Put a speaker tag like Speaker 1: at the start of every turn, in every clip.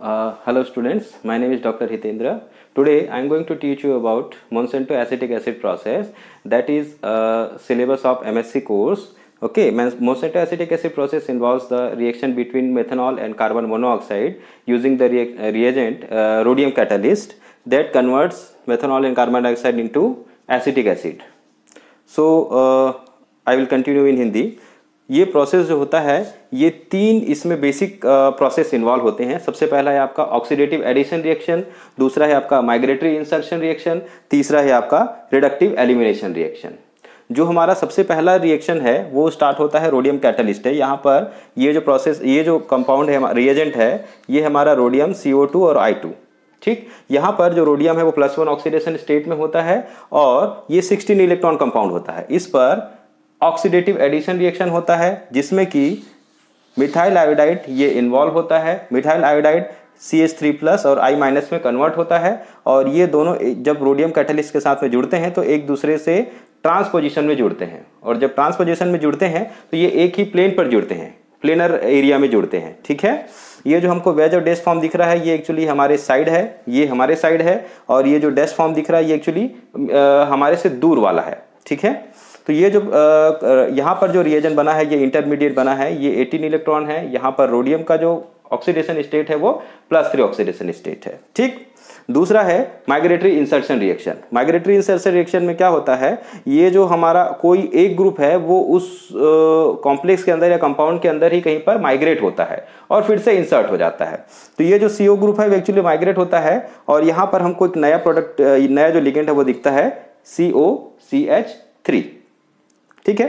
Speaker 1: Hello students, my name is Dr. Hitendra. Today I am going to teach you about Monsanto acetic acid process, that is syllabus of MSc course. Okay, Monsanto acetic acid process involves the reaction between methanol and carbon monoxide using the reagent rhodium catalyst that converts methanol and carbon dioxide into acetic acid. So I will continue in Hindi. ये process जो होता है ये तीन इसमें basic process involve होते हैं। सबसे पहला है आपका ऑक्सीडेटिव एडिशन रिएक्शन, दूसरा है आपका माइग्रेटरी इंसर्शन रिएक्शन, तीसरा है आपका रिडक्टिव एलिमिनेशन रिएक्शन। जो हमारा सबसे पहला रिएक्शन है वो स्टार्ट होता है रोडियम कैटलिस्ट है। यहाँ पर ये जो प्रोसेस, ये जो कंपाउंड है, रिएजेंट है, ये हमारा रोडियम CO2 और I2। ठीक, यहाँ पर जो रोडियम है वो +1 ऑक्सीडेशन स्टेट में होता है और ये 16 इलेक्ट्रॉन कंपाउंड होता है। इस पर ऑक्सीडेटिव एडिशन रिएक्शन होता है जिसमें कि मिथाइल आयोडाइड ये इन्वॉल्व होता है। मिथाइल आयोडाइड CH3+ और I- में कन्वर्ट होता है और ये दोनों जब रोडियम कैटलिस्ट के साथ में जुड़ते हैं तो एक दूसरे से ट्रांसपोजिशन में जुड़ते हैं, और जब ट्रांसपोजिशन में जुड़ते हैं तो ये एक ही प्लेन पर जुड़ते हैं, प्लेनर एरिया में जुड़ते हैं। ठीक है, ये जो हमको वेज और डैश फॉर्म दिख रहा है ये एक्चुअली हमारे साइड है, ये हमारे साइड है, और ये जो डैश फॉर्म दिख रहा है ये एक्चुअली हमारे से दूर वाला है। ठीक है, तो ये जो यहाँ पर जो रिएजेंट बना है ये इंटरमीडिएट बना है, ये 18 इलेक्ट्रॉन है। यहाँ पर रोडियम का जो ऑक्सीडेशन स्टेट है वो +3 ऑक्सीडेशन स्टेट है। ठीक, दूसरा है migratory insertion reaction. Migratory insertion reaction में क्या होता है, ये जो हमारा कोई एक ग्रुप है वो उस कॉम्प्लेक्स के अंदर या कंपाउंड के अंदर ही कहीं पर माइग्रेट होता है और फिर से इंसर्ट हो जाता है। तो ये जो CO ग्रुप है वो एक्चुअली माइग्रेट होता है और यहाँ पर हमको एक नया प्रोडक्ट, नया जो लिगेंड है वो दिखता है COCH3। ठीक है,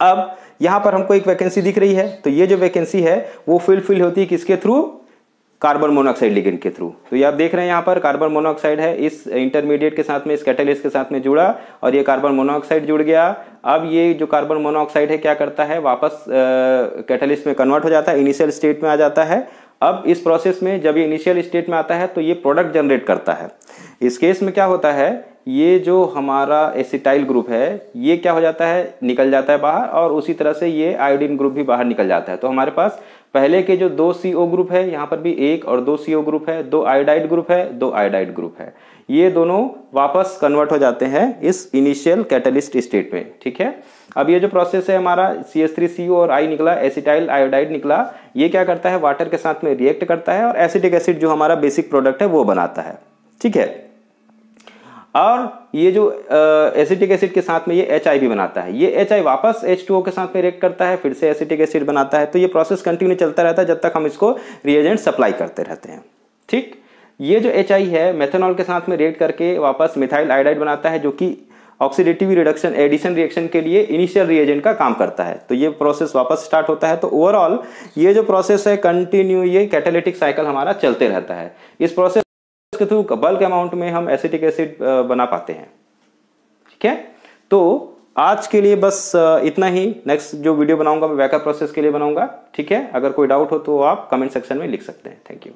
Speaker 1: अब यहां पर हमको एक वैकेंसी दिख रही है, तो ये जो वैकेंसी है वो फिल होती है किसके थ्रू, कार्बन मोनोऑक्साइड लिगेंड के थ्रू। तो ये आप देख रहे हैं यहाँ पर कार्बन मोनोऑक्साइड है, इस इंटरमीडिएट के साथ में, इस कैटलिस्ट के साथ में जुड़ा और ये कार्बन मोनोऑक्साइड जुड़ गया। अब ये जो कार्बन मोनोऑक्साइड है क्या करता है, वापस कैटलिस्ट में कन्वर्ट हो जाता है, इनिशियल स्टेट में आ जाता है। अब इस प्रोसेस में जब ये इनिशियल स्टेट में आता है तो ये प्रोडक्ट जनरेट करता है। इस केस में क्या होता है, ये जो हमारा एसिटाइल ग्रुप है ये क्या हो जाता है, निकल जाता है बाहर, और उसी तरह से ये आयोडीन ग्रुप भी बाहर निकल जाता है। तो हमारे पास पहले के जो 2 CO ग्रुप है, यहाँ पर भी 1 और 2 CO ग्रुप है, 2 आयोडाइड ग्रुप है, 2 आयोडाइड ग्रुप है, ये दोनों वापस कन्वर्ट हो जाते हैं इस इनिशियल कैटलिस्ट स्टेट में। ठीक है, अब ये जो प्रोसेस है हमारा CH3CO और I निकला, एसिटाइल आयोडाइड निकला, ये क्या करता है, वाटर के साथ में रिएक्ट करता है और एसिटिक एसिड जो हमारा बेसिक प्रोडक्ट है वो बनाता है। ठीक है, और ये जो एसिटिक एसिड के साथ में ये HI भी बनाता है, ये HI वापस H2O के साथ में रिएक्ट करता है, फिर से एसिटिक एसिड बनाता है। तो ये प्रोसेस कंटिन्यू चलता रहता है जब तक हम इसको रिएजेंट सप्लाई करते रहते हैं। ठीक, ये जो HI है मेथनॉल के साथ में रिएक्ट करके वापस मिथाइल आयोडाइड बनाता है, जो कि ऑक्सीडेटिव रिडक्शन एडिशन रिएक्शन के लिए इनिशियल रिएजेंट का काम करता है। तो ये प्रोसेस वापस स्टार्ट होता है। तो ओवरऑल ये जो प्रोसेस है कंटिन्यू, ये कैटालिटिक साइकिल हमारा चलते रहता है। इस प्रोसेस के थ्रू बल्क अमाउंट में हम एसिटिक एसिड बना पाते हैं। ठीक है, तो आज के लिए बस इतना ही। नेक्स्ट जो वीडियो बनाऊंगा मैं बैकअप प्रोसेस के लिए बनाऊंगा। ठीक है, अगर कोई डाउट हो तो आप कमेंट सेक्शन में लिख सकते हैं। Thank you.